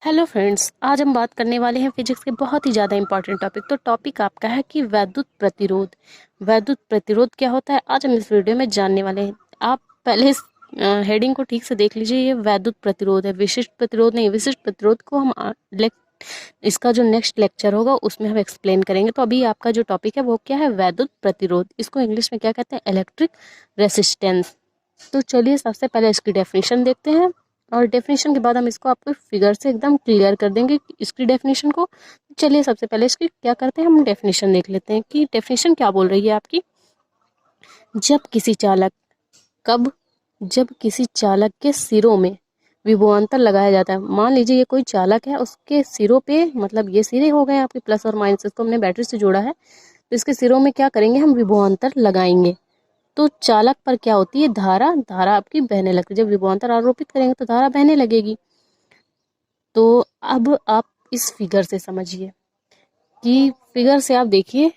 Hello friends, आज हम बात करने वाले हैं फिजिक्स के बहुत ही ज़्यादा इंपॉर्टेंट टॉपिक। तो टॉपिक आपका है कि वैद्युत प्रतिरोध। वैद्युत प्रतिरोध क्या होता है, आज हम इस वीडियो में जानने वाले हैं। आप पहले इस हेडिंग को ठीक से देख लीजिए। ये वैद्युत प्रतिरोध है, विशिष्ट प्रतिरोध नहीं। विशिष्ट प्रतिरोध को हम इसका जो नेक्स्ट लेक्चर होगा उसमें हम एक्सप्लेन करेंगे। तो अभी आपका जो टॉपिक है वो क्या है, वैद्युत प्रतिरोध। इसको इंग्लिश में क्या कहते हैं, इलेक्ट्रिक रेसिस्टेंस। तो चलिए सबसे पहले इसकी डेफिनेशन देखते हैं, और डेफिनेशन के बाद हम इसको आपको फिगर से एकदम क्लियर कर देंगे इसकी डेफिनेशन को। चलिए सबसे पहले इसकी क्या करते हैं, हम डेफिनेशन देख लेते हैं कि डेफिनेशन क्या बोल रही है आपकी। जब किसी चालक कब जब किसी चालक के सिरों में विभवांतर लगाया जाता है। मान लीजिए ये कोई चालक है, उसके सिरों पे, मतलब ये सिरे हो गए आपके प्लस और माइनस, इसको हमने बैटरी से जोड़ा है, तो इसके सिरों में क्या करेंगे, हम विभवांतर लगाएंगे। तो चालक पर क्या होती है, धारा धारा आपकी बहने लगती है। जब विभवांतर आरोपित करेंगे तो धारा बहने लगेगी। तो अब आप इस फिगर से समझिए कि फिगर से आप देखिए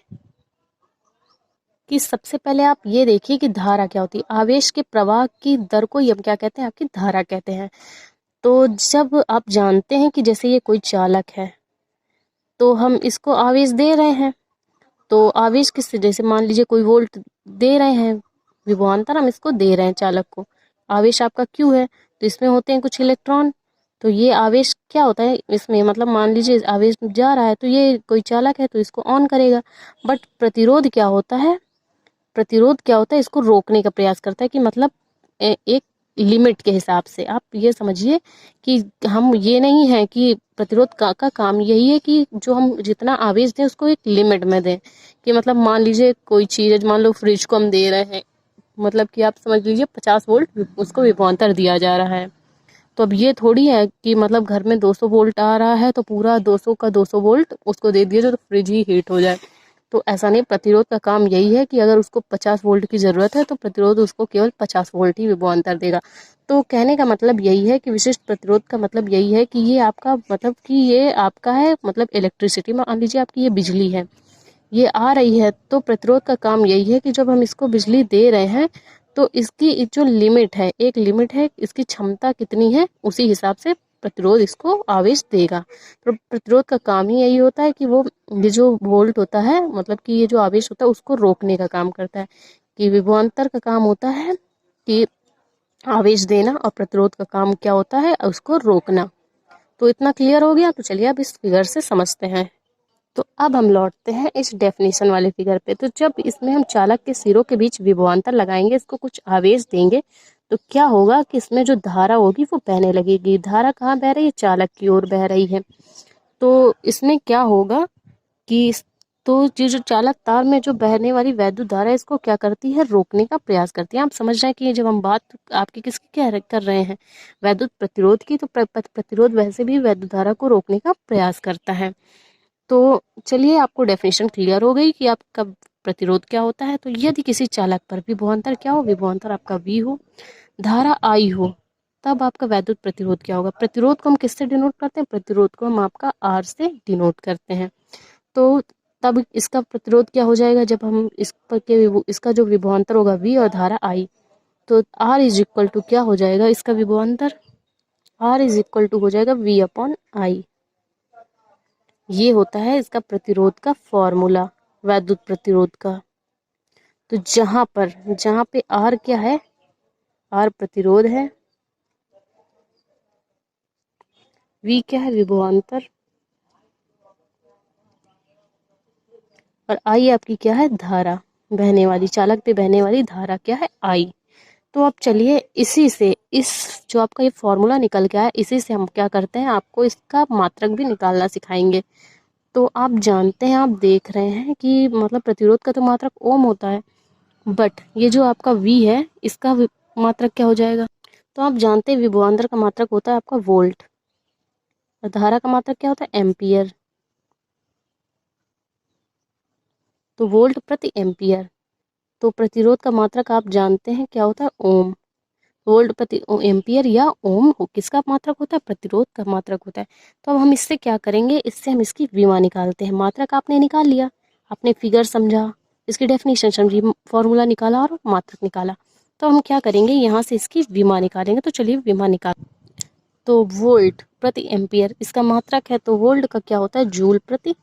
कि सबसे पहले आप ये देखिए कि धारा क्या होती है। आवेश के प्रवाह की दर को हम क्या कहते हैं, आपकी धारा कहते हैं। तो जब आप जानते हैं कि जैसे ये कोई चालक है तो हम इसको आवेश दे रहे हैं, तो आवेश किससे, जैसे मान लीजिए कोई वोल्ट दे रहे हैं, विभवांतर हम इसको दे रहे हैं चालक को। आवेश आपका क्यू है, तो इसमें होते हैं कुछ इलेक्ट्रॉन। तो ये आवेश क्या होता है इसमें, मतलब मान लीजिए आवेश जा रहा है तो ये कोई चालक है तो इसको ऑन करेगा। बट प्रतिरोध क्या होता है, इसको रोकने का प्रयास करता है। कि मतलब एक लिमिट के हिसाब से आप ये समझिए कि हम ये नहीं है कि प्रतिरोध का काम यही है कि जो हम जितना आवेश दें उसको एक लिमिट में दें। कि मतलब मान लीजिए कोई चीज़ है, मान लो फ्रिज को हम दे रहे हैं, मतलब कि आप समझ लीजिए 50 वोल्ट उसको विभवांतर दिया जा रहा है। तो अब ये थोड़ी है कि मतलब घर में 200 वोल्ट आ रहा है तो पूरा 200 का 200 वोल्ट उसको दे दिया तो फ्रिज ही हीट हो जाए। तो ऐसा नहीं, प्रतिरोध का काम यही है कि अगर उसको 50 वोल्ट की ज़रूरत है तो प्रतिरोध उसको केवल 50 वोल्ट ही विभवांतर देगा। तो कहने का मतलब यही है कि विशिष्ट प्रतिरोध का मतलब यही है कि ये आपका, मतलब कि ये आपका है, मतलब इलेक्ट्रिसिटी, मान लीजिए आपकी ये बिजली है, ये आ रही है, तो प्रतिरोध का काम यही है कि जब हम इसको बिजली दे रहे हैं तो इसकी जो लिमिट है, एक लिमिट है, इसकी क्षमता कितनी है, उसी हिसाब से प्रतिरोध इसको आवेश देगा। तो प्रतिरोध का काम ही यही होता है कि वो ये जो वोल्ट होता है, मतलब कि ये जो आवेश होता है उसको रोकने का काम करता है। कि विभवांतर का काम होता है कि आवेश देना, और प्रतिरोध का काम क्या होता है, उसको रोकना। तो इतना क्लियर हो गया। तो चलिए अब इस फिगर से समझते हैं। तो अब हम लौटते हैं इस डेफिनेशन वाले फिगर पे। तो जब इसमें हम चालक के सिरों के बीच विभवांतर लगाएंगे, इसको कुछ आवेश देंगे, तो क्या होगा कि इसमें जो धारा होगी वो बहने लगेगी। धारा कहाँ बह रही है, चालक की ओर बह रही है। तो इसमें क्या होगा कि तो ये जो चालक तार में जो बहने वाली वैद्युत धारा है, इसको क्या करती है, रोकने का प्रयास करती है। आप समझ रहे हैं कि ये जब हम बात आपकी किसकी कर रहे हैं, वैद्युत प्रतिरोध की, तो प्रतिरोध वैसे भी वैद्युत धारा को रोकने का प्रयास करता है। तो चलिए आपको डेफिनेशन क्लियर हो गई कि आपका प्रतिरोध क्या होता है। तो यदि किसी चालक पर विभवांतर क्या हो, विभवांतर आपका V हो, धारा I हो, तब आपका वैद्युत प्रतिरोध क्या होगा। प्रतिरोध को हम किससे डिनोट करते हैं, प्रतिरोध को हम आपका R से डिनोट करते हैं। तो तब इसका प्रतिरोध क्या हो जाएगा, जब हम इस पर के इसका जो विभवांतर होगा V और धारा I, तो R इज इक्वल टू क्या हो जाएगा, इसका विभवांतर R इज इक्वल टू हो जाएगा V अपॉन I। ये होता है इसका प्रतिरोध का फॉर्मूला, वैद्युत प्रतिरोध का। तो जहां पे R क्या है, R प्रतिरोध है, V क्या है, विभवांतर, और I आपकी क्या है, धारा, बहने वाली, चालक पे बहने वाली धारा क्या है, I। तो अब चलिए इसी से, इस जो आपका ये फॉर्मूला निकल गया है, इसी से हम क्या करते हैं, आपको इसका मात्रक भी निकालना सिखाएंगे। तो आप जानते हैं, आप देख रहे हैं कि मतलब प्रतिरोध का तो मात्रक ओम होता है, बट ये जो आपका V है इसका मात्रक क्या हो जाएगा। तो आप जानते हैं विभवांतर का मात्रक होता है आपका वोल्ट, और धारा का मात्रक क्या होता है, एम्पियर। तो वोल्ट प्रति एम्पियर। तो प्रतिरोध का मात्रक आप जानते हैं क्या होता है, ओम। वोल्ट प्रति एम्पियर या ओम किसका मात्रक होता है, प्रतिरोध का मात्रक होता है। तो अब हम इससे क्या करेंगे, इससे हम इसकी विमा निकालते हैं। मात्रक आपने निकाल लिया, आपने फिगर समझा, इसकी डेफिनेशन समझी, फॉर्मूला निकाला और मात्रक निकाला। तो हम क्या करेंगे, यहाँ से इसकी विमा निकालेंगे। तो चलिए विमा निकाल। तो वोल्ट प्रति एम्पियर इसका मात्रक है, तो वोल्ट का क्या होता है, जूल प्रति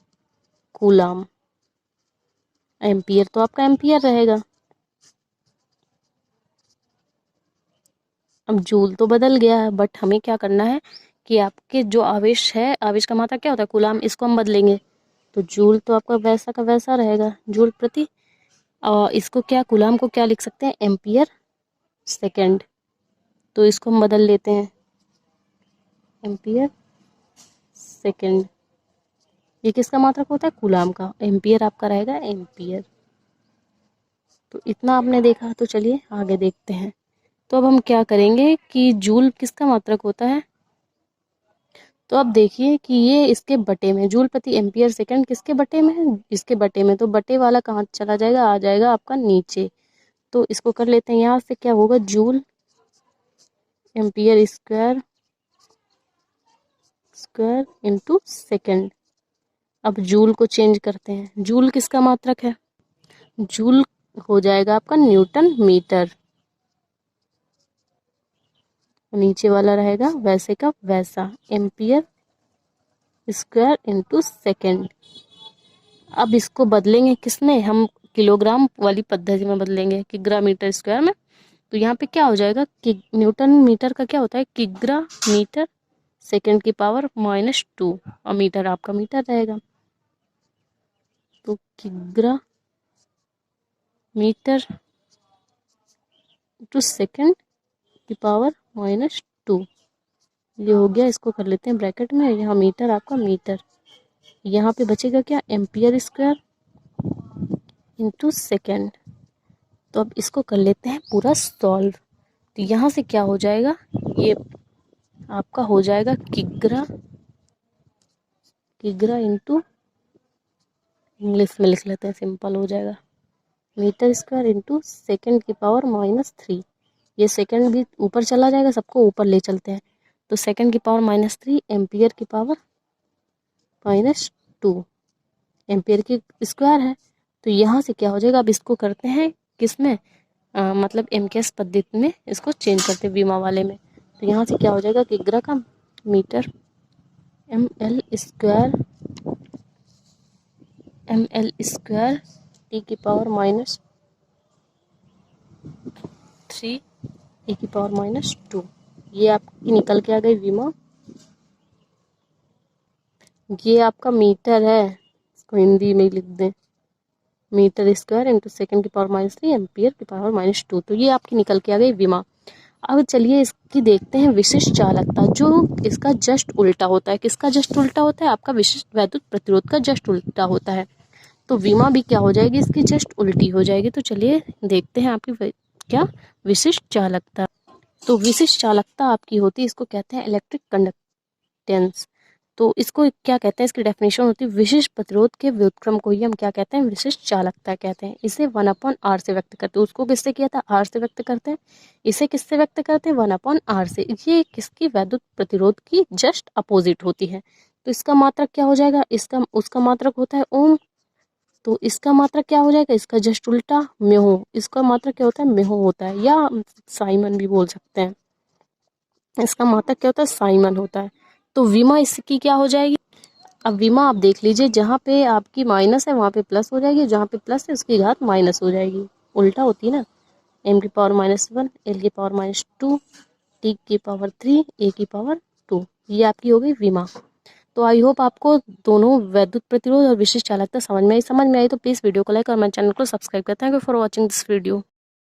कूलाम। एम्पियर तो आपका एम्पियर रहेगा। अब जूल तो बदल गया है, बट हमें क्या करना है कि आपके जो आवेश है, आवेश का मात्रक क्या होता है, कूलाम, इसको हम बदलेंगे। तो जूल तो आपका वैसा का वैसा रहेगा, जूल प्रति, और इसको क्या, कूलाम को क्या लिख सकते हैं, एम्पियर सेकंड। तो इसको हम बदल लेते हैं, एम्पियर सेकंड। ये किसका मात्रक होता है, कूलाम का। एम्पियर आपका रहेगा एम्पियर। तो इतना आपने देखा, तो चलिए आगे देखते हैं। तो अब हम क्या करेंगे कि जूल किसका मात्रक होता है, तो अब देखिए कि ये इसके बटे में, जूल प्रति एम्पियर सेकंड किसके बटे में है, इसके बटे में। तो बटे वाला कहाँ चला जाएगा, आ जाएगा आपका नीचे। तो इसको कर लेते हैं, यहाँ से क्या होगा, joule ampere square square into second. अब जूल को चेंज करते हैं, जूल किसका मात्रक है, जूल हो जाएगा आपका न्यूटन मीटर। नीचे वाला रहेगा वैसे का वैसा, एम्पियर स्क्वायर इंटू सेकेंड। अब इसको बदलेंगे किसमें, हम किलोग्राम वाली पद्धति में बदलेंगे, किग्रा मीटर स्क्वायर में। तो यहाँ पे क्या हो जाएगा कि न्यूटन मीटर का क्या होता है, किग्रा मीटर सेकेंड की पावर -2, और मीटर आपका मीटर रहेगा। तो किग्रा मीटर टू सेकेंड की पावर -2, ये हो गया। इसको कर लेते हैं ब्रैकेट में, यहाँ मीटर आपका मीटर, यहाँ पे बचेगा क्या, एम्पियर स्क्वायर इंटू सेकेंड। तो अब इसको कर लेते हैं पूरा सॉल्व। तो यहाँ से क्या हो जाएगा, ये आपका हो जाएगा किग्रा, किग्रा इंटू, इंग्लिश में लिख लेते हैं, सिंपल हो जाएगा, मीटर स्क्वायर इंटू सेकेंड की पावर -3। ये सेकेंड भी ऊपर चला जाएगा, सबको ऊपर ले चलते हैं। तो सेकेंड की पावर -3, एम्पियर की पावर -2, एम्पियर की स्क्वायर है। तो यहाँ से क्या हो जाएगा, अब इसको करते हैं किस में, मतलब एमकेएस पद्धति में इसको चेंज करते हैं, बीमा वाले में। तो यहाँ से क्या हो जाएगा, किग्रा का मीटर ml स्क्वायर टी की पावर -3 e की पावर -2। ये आपकी निकल के आ गई बीमा। ये आपका मीटर है, इसको हिंदी में लिख दें, मीटर स्क्वायर इंटू सेकेंड की पावर -3 एम्पियर की पावर -2। तो ये आपकी निकल के आ गई विमा। अब चलिए इसकी देखते हैं विशिष्ट चालकता, जो इसका जस्ट उल्टा होता है। किसका जस्ट उल्टा होता है, आपका विशिष्ट वैद्युत प्रतिरोध का जस्ट उल्टा होता है। तो विमा भी क्या हो जाएगी, इसकी जस्ट उल्टी हो जाएगी। तो चलिए देखते हैं आपकी क्या विशिष्ट चालकता। तो विशिष्ट चालकता आपकी होती है, इसको कहते हैं इलेक्ट्रिक कंडक्टेंस। तो इसको क्या कहते हैं, इसकी डेफिनेशन होती है, विशिष्ट प्रतिरोध के व्युत्क्रम को ही हम क्या कहते हैं, विशिष्ट चालकता कहते हैं। इसे 1/r से व्यक्त करते हैं। उसको किससे किया था, r से व्यक्त करते हैं। इसे किससे व्यक्त करते हैं, 1/r से। ये किसकी, वैद्युत प्रतिरोध की जस्ट अपोजिट होती है। तो इसका मात्रक क्या हो जाएगा, इसका उसका मात्रक होता है ओम। तो इसका मात्रक क्या हो जाएगा, इसका जस्ट उल्टा म्यो। इसका मात्रक क्या होता है, म्यो होता है, या साइमन भी बोल सकते हैं। इसका मात्रक क्या होता है, साइमन होता है। तो विमा इसकी क्या हो जाएगी, अब विमा आप देख लीजिए, जहाँ पे आपकी माइनस है वहाँ पे प्लस हो जाएगी, जहाँ पे प्लस है उसकी घात माइनस हो जाएगी, उल्टा होती है ना। m की पावर -1, l की पावर -2, t की पावर 3, a की पावर 2, ये आपकी हो गई विमा। तो आई होप आपको दोनों वैद्युत प्रतिरोध और विशिष्ट चालकता समझ में आई। तो प्लीज़ वीडियो को लाइक और मेरे चैनल को सब्सक्राइब करते हैं। Thank you for watching this video.